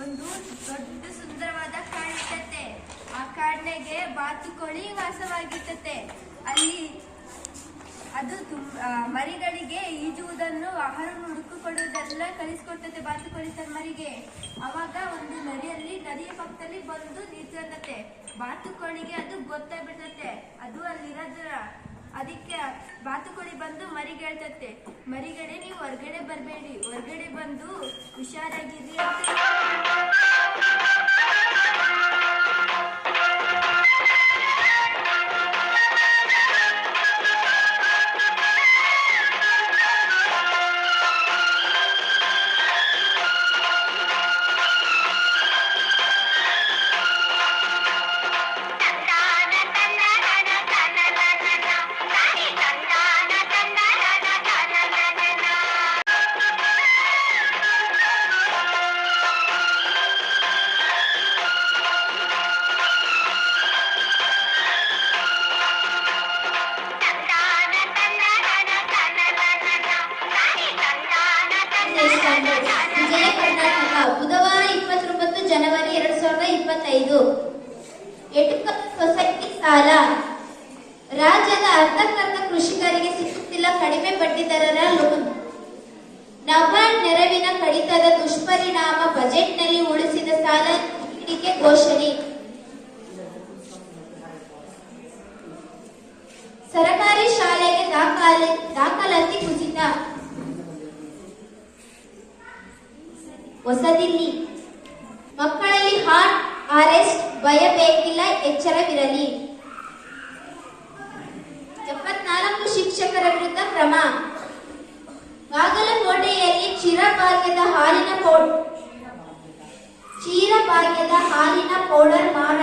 ಒಂದು ದೊಡ್ಡ ಸುಂದರವಾದ ಕಾಡಿರ್ತತೆ. ಆ ಕಾಡಿನಾಗೆ ಬಾತುಕೋಳಿ ವಾಸವಾಗಿರ್ತತೆ. ಅಲ್ಲಿ ಅದು ಮರಿಗಳಿಗೆ ಈಜುವುದನ್ನು, ಆಹಾರ ಹುಡುಕಿಕೊಳ್ಳುವುದೆಲ್ಲ ಕಲಿಸ್ಕೊಡ್ತತೆ ಬಾತುಕೋಳಿ ತನ್ನ ಮರಿಗೆ. ಅವಾಗ ಒಂದು ನದಿಯ ಪಕ್ಕದಲ್ಲಿ ಬಂದು ನಿಂತ್ಕೊಂಡತೆ. ಬಾತುಕೋಳಿಗೆ ಅದು ಗೊತ್ತಾಗ್ಬಿಡ್ತತೆ ಅದು ಅಲ್ಲಿರೋದ್ರ. ಅದಕ್ಕೆ ಬಾತುಕೋಳಿ ಬಂದು ಮರಿಗೆ ಹೇಳ್ತತೆ, ಮರಿಗಡೆ ನೀವು ಹೊರಗಡೆ ಬರಬೇಡಿ, ಹೊರಗಡೆ ಬಂದು ಹುಷಾರಾಗಿರಿ ಅಂತ. ವಿಜಯ ಕರ್ನಾಟಕ ಬುಧವಾರ 29 ಜನವರಿ 2025. ಎಟುಕಲ್ ಸೊಸೈಟಿ ಸಾಲ. ರಾಜ್ಯದ ಅರ್ಧಕರ್ತ ಕೃಷಿಕರಿಗೆ ಸಿಗುತ್ತಿಲ್ಲ ಕಡಿಮೆ ಬಡ್ಡಿ ದರದ ಲೋನ್. ನಬಾರ್ಡ್ ನೆರವಿನ ಕಡಿತದ ದುಷ್ಪರಿಣಾಮ. ಬಜೆಟ್ನಲ್ಲಿ ಉಳಿಸಿದ ಸಾಲ ನೀಡಿಕೆ ಘೋಷಣೆ. ಸರಕಾರಿ ಶಾಲೆಗೆ ದಾಖಲಾತಿ ಕುಸಿತ. ಹೊಸದಿಲ್ಲಿ. ಮಕ್ಕಳಲ್ಲಿ ಹಾರ್ಟ್ ಅರೆಸ್ಟ್ ಭಯ ಬೇಕಿಲ್ಲ, ಎಚ್ಚರವಿರಲಿ. 74 ಶಿಕ್ಷಕರ ವಿರುದ್ಧ ಕ್ರಮ. ಬಾಗಲಕೋಟೆಯಲ್ಲಿ ಚಿರಭಾಗ್ಯದ ಹಾಲಿನ ಪೌಡರ್ ಮಾರಾಟ.